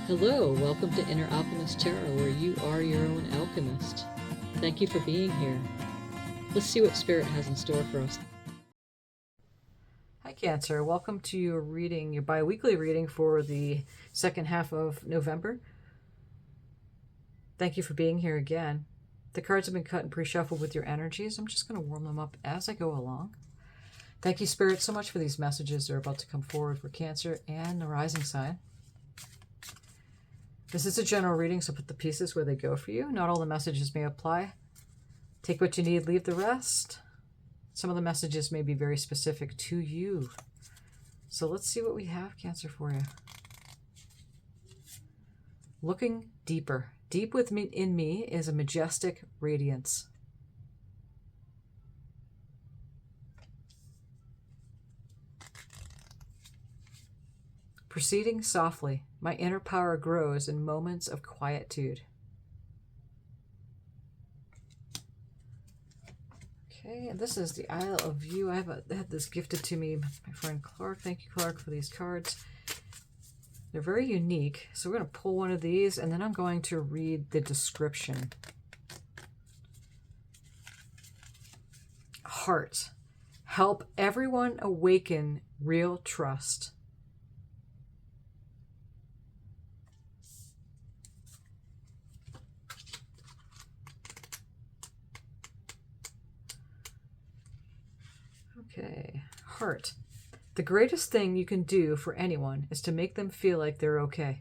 Hello, welcome to Inner Alchemist Tarot, where you are your own alchemist. Thank you for being here. Let's see what Spirit has in store for us. Hi Cancer, welcome to your reading, your bi-weekly reading for the second half of November. Thank you for being here again. The cards have been cut and pre-shuffled with your energies. I'm just going to warm them up as I go along. Thank you, Spirit, so much for these messages that are about to come forward for Cancer and the rising sign. This is a general reading, so put the pieces where they go for you. Not all the messages may apply. Take what you need, leave the rest. Some of the messages may be very specific to you. So let's see what we have, Cancer, for you. Looking deeper. Deep within me is a majestic radiance. Proceeding softly, my inner power grows in moments of quietude. Okay, and this is the Isle of View. I had this gifted to me, my friend Clark. Thank you, Clark, for these cards. They're very unique. So we're going to pull one of these, and then I'm going to read the description. Heart. Help everyone awaken real trust. Okay, heart. The greatest thing you can do for anyone is to make them feel like they're okay.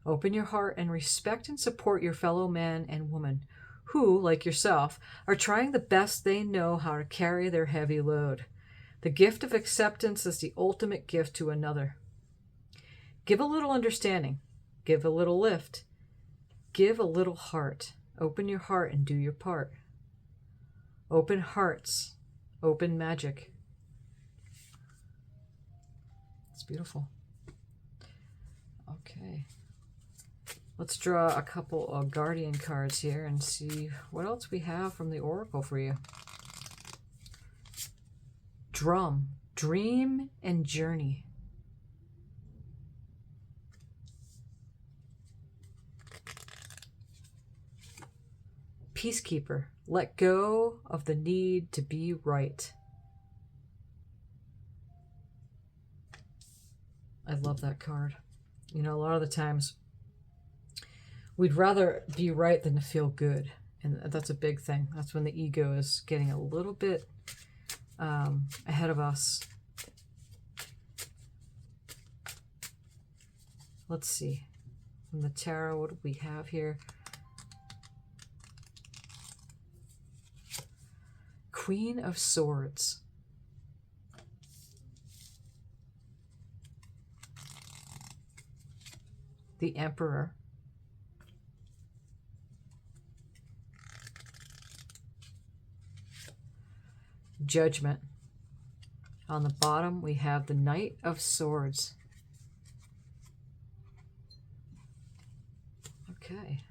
Open your heart and respect and support your fellow man and woman who, like yourself, are trying the best they know how to carry their heavy load. The gift of acceptance is the ultimate gift to another. Give a little understanding. Give a little lift. Give a little heart. Open your heart and do your part. Open hearts. Open magic. It's beautiful. Okay. Let's draw a couple of guardian cards here and see what else we have from the Oracle for you. Drum, dream, and journey. Peacekeeper, let go of the need to be right. I love that card. You know, a lot of the times we'd rather be right than to feel good. And that's a big thing. That's when the ego is getting a little bit ahead of us. Let's see. From the tarot, what do we have here? Queen of Swords. The Emperor. Judgment. On the bottom, we have the Knight of Swords. Okay.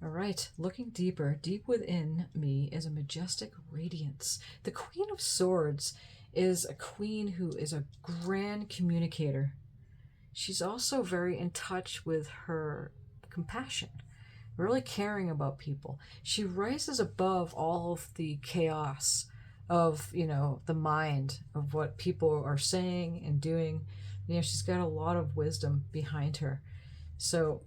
All right, looking deeper, deep within me is a majestic radiance. The Queen of Swords is a queen who is a grand communicator. She's also very in touch with her compassion, really caring about people. She rises above all of the chaos of, you know, the mind, of what people are saying and doing. You know, she's got a lot of wisdom behind her. So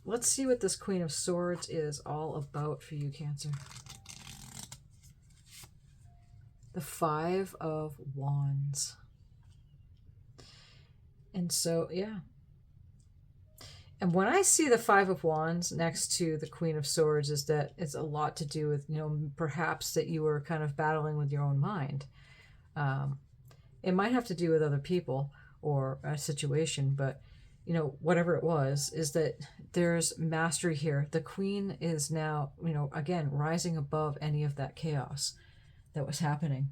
let's see what this Queen of Swords is all about for you, Cancer. The Five of Wands. And so, yeah. And when I see the Five of Wands next to the Queen of Swords, is that it's a lot to do with, you know, perhaps that you were kind of battling with your own mind. It might have to do with other people or a situation, but you know, whatever it was, is that there's mastery here. The Queen is now, you know, again, rising above any of that chaos that was happening.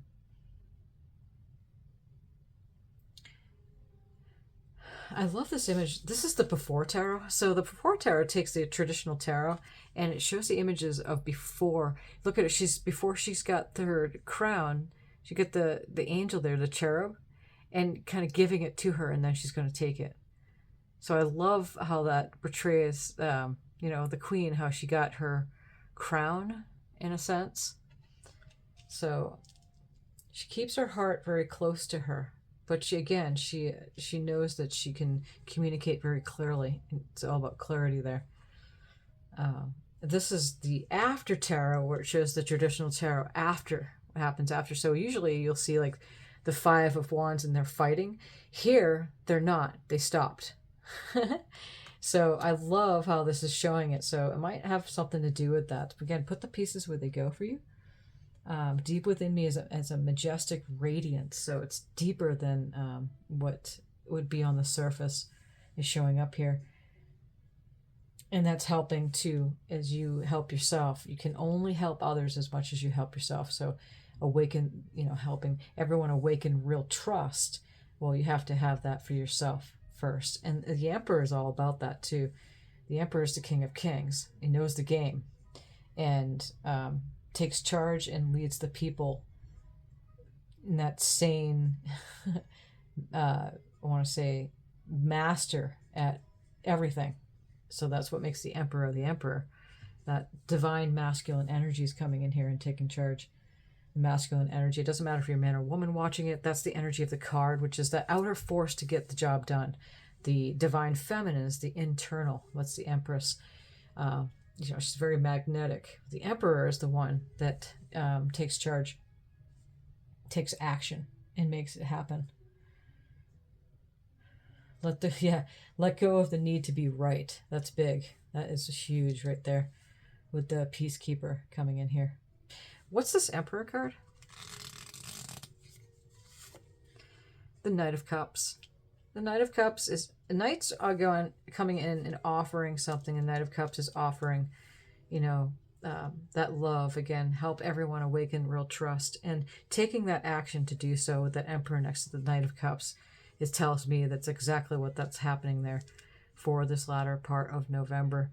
I love this image. This is the before tarot. So the before tarot takes the traditional tarot and it shows the images of before. Look at it. Before she's got her crown, she got the angel there, the cherub, and kind of giving it to her, and then she's going to take it. So I love how that portrays, the queen, how she got her crown in a sense. So she keeps her heart very close to her, but she knows that she can communicate very clearly. It's all about clarity there. This is the after tarot, where it shows the traditional tarot after what happens after. So usually you'll see like the Five of Wands and they're fighting. Here they're not. They stopped. So I love how this is showing it. So it might have something to do with that. Again, put the pieces where they go for you. Deep within me is a majestic radiance. So it's deeper than what would be on the surface is showing up here. And that's helping too, as you help yourself. You can only help others as much as you help yourself. So awaken, helping everyone awaken real trust. Well, you have to have that for yourself first. And the Emperor is all about that too. The Emperor is the King of Kings. He knows the game and takes charge and leads the people in that sane, I want to say, master at everything. So that's what makes the Emperor the Emperor. That divine masculine energy is coming in here and taking charge. The masculine energy. It doesn't matter if you're a man or woman watching it. That's the energy of the card, which is the outer force to get the job done. The divine feminine is the internal. That's the Empress. She's very magnetic. The Emperor is the one that takes charge, takes action, and makes it happen. Let go of the need to be right. That's big. That is huge right there with the Peacekeeper coming in here. What's this Emperor card? The Knight of Cups. The Knight of Cups is, Knights are coming in and offering something. The Knight of Cups is offering, that love, again, help everyone awaken real trust, and taking that action to do so with that Emperor next to the Knight of Cups. It tells me that's exactly that's happening there for this latter part of November.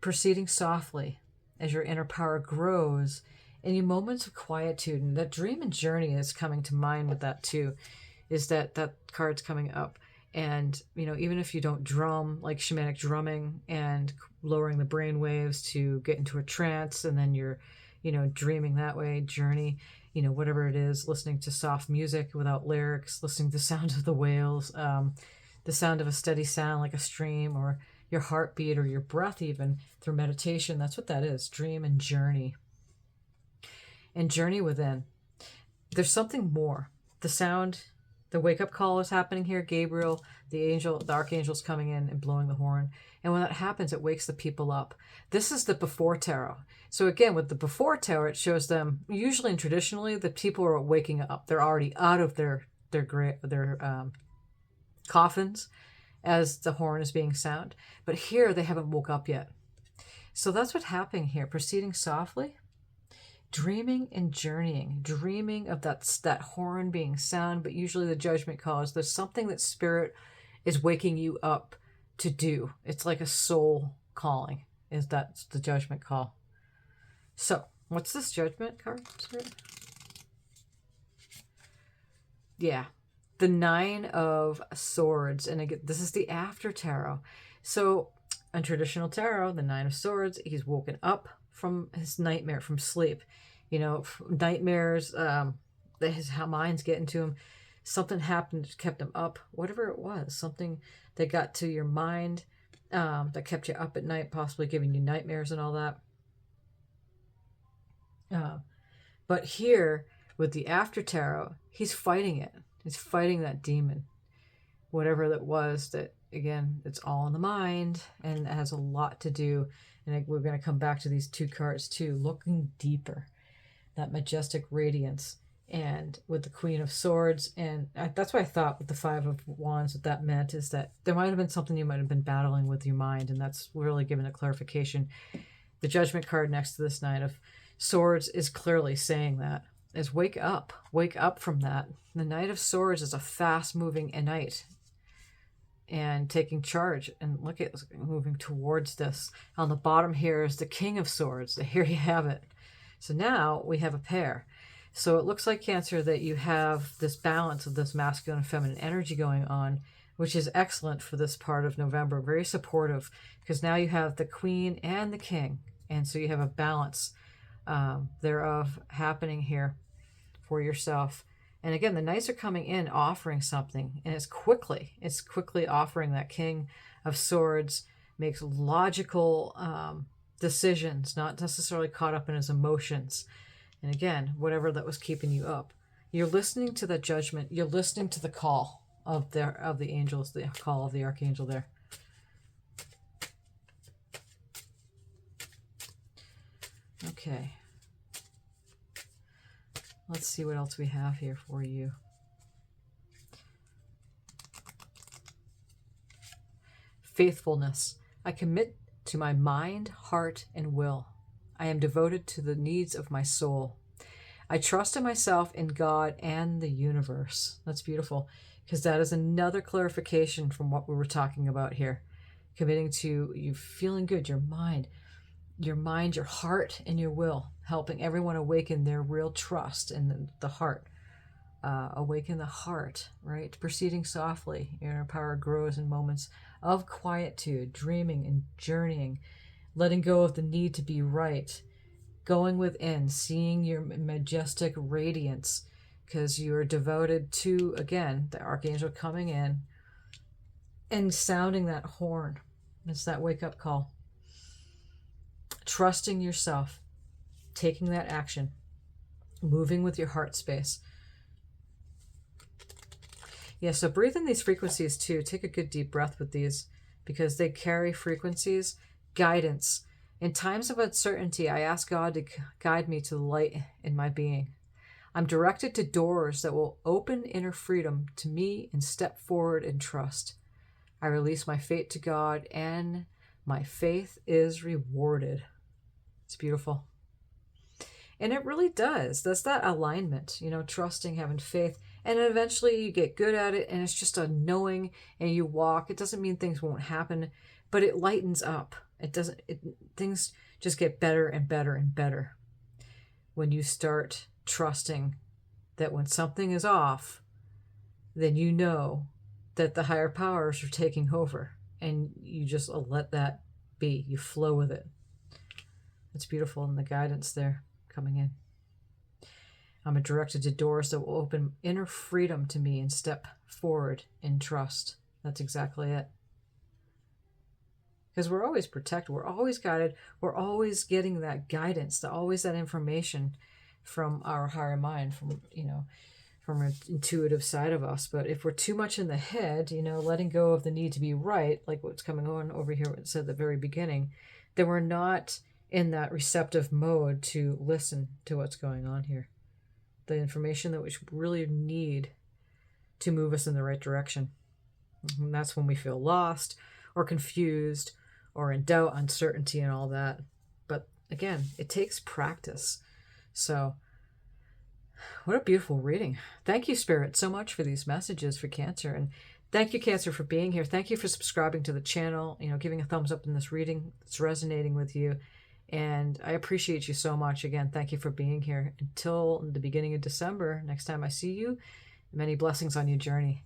Proceeding softly as your inner power grows in your moments of quietude. And that dream and journey is coming to mind with that too, is that card's coming up. And, even if you don't drum, like shamanic drumming and lowering the brain waves to get into a trance, and then you're, dreaming that way, journey, whatever it is, listening to soft music without lyrics, listening to the sound of the whales, the sound of a steady sound like a stream, or your heartbeat or your breath even through meditation. That's what that is, dream and journey. And journey within. There's something more. The sound, the wake-up call is happening here. Gabriel, the archangel's coming in and blowing the horn. And when that happens, it wakes the people up. This is the before tarot. So again, with the before tarot, it shows them, usually and traditionally, the people are waking up. They're already out of their coffins as the horn is being sound. But here, they haven't woke up yet. So that's what's happening here. Proceeding softly, dreaming and journeying, dreaming of that horn being sound, but usually the judgment call is there's something that spirit is waking you up to do. It's like a soul calling, that's the judgment call. So what's this judgment card, Spirit? Yeah, the Nine of Swords. And again, this is the after tarot. So in traditional tarot, the Nine of Swords, he's woken up from his nightmare, from sleep. Nightmares, his mind's getting to him. Something happened that kept him up. Whatever it was, something that got to your mind, that kept you up at night, possibly giving you nightmares and all that. But here, with the after tarot, he's fighting it. He's fighting that demon. Whatever that was, that, again, it's all in the mind, and it has a lot to do. And we're going to come back to these two cards too, looking deeper. That majestic radiance. And with the Queen of Swords, and that's what I thought with the Five of Wands, what that meant is that there might have been something you might have been battling with your mind, and that's really given a clarification. The Judgment card next to this Nine of Swords is clearly saying that, is wake up from that. The Knight of Swords is a fast-moving knight and taking charge, and look at moving towards this. On the bottom here is the King of Swords. Here you have it. So now we have a pair. So it looks like, Cancer, that you have this balance of this masculine and feminine energy going on, which is excellent for this part of November. Very supportive, because now you have the Queen and the King. And so you have a balance thereof happening here for yourself. And again, the Knights are coming in offering something, and it's quickly offering. That King of Swords makes logical decisions, not necessarily caught up in his emotions. And again, whatever that was keeping you up, you're listening to the judgment, you're listening to the call of the angels, the call of the archangel there. Okay. Let's see what else we have here for you. Faithfulness. I commit to my mind, heart, and will. I am devoted to the needs of my soul. I trust in myself, in God, and the universe. That's beautiful, because that is another clarification from what we were talking about here. Committing to you feeling good, your mind, your heart, and your will. Helping everyone awaken their real trust in the heart. Awaken the heart, right? Proceeding softly. Your inner power grows in moments of quietude, dreaming and journeying, letting go of the need to be right, going within, seeing your majestic radiance, because you are devoted to, again, the archangel coming in and sounding that horn. It's that wake-up call. Trusting yourself, taking that action, moving with your heart space. Yeah, so breathe in these frequencies too. Take a good deep breath with these, because they carry frequencies, guidance. In times of uncertainty, I ask God to guide me to the light in my being. I'm directed to doors that will open inner freedom to me and step forward in trust. I release my fate to God, and my faith is rewarded. It's beautiful. And it really does. That's that alignment, trusting, having faith. And eventually you get good at it, and it's just a knowing, and you walk. It doesn't mean things won't happen, but it lightens up. Things just get better and better and better when you start trusting that when something is off, then you know that the higher powers are taking over, and you just let that be. You flow with it. It's beautiful, and the guidance there coming in. I'm directed to doors that will open inner freedom to me and step forward in trust. That's exactly it. Because we're always protected. We're always guided. We're always getting that guidance, always that information from our higher mind, from an intuitive side of us. But if we're too much in the head, letting go of the need to be right, like what's coming on over here, what it said at the very beginning, then we're not in that receptive mode to listen to what's going on here. The information that we really need to move us in the right direction. And that's when we feel lost or confused or in doubt, uncertainty, and all that. But again, it takes practice. So what a beautiful reading. Thank you, Spirit, so much for these messages for Cancer. And thank you, Cancer, for being here. Thank you for subscribing to the channel, giving a thumbs up in this reading. It's resonating with you. And I appreciate you so much. Again, thank you for being here. Until the beginning of December, next time I see you, many blessings on your journey.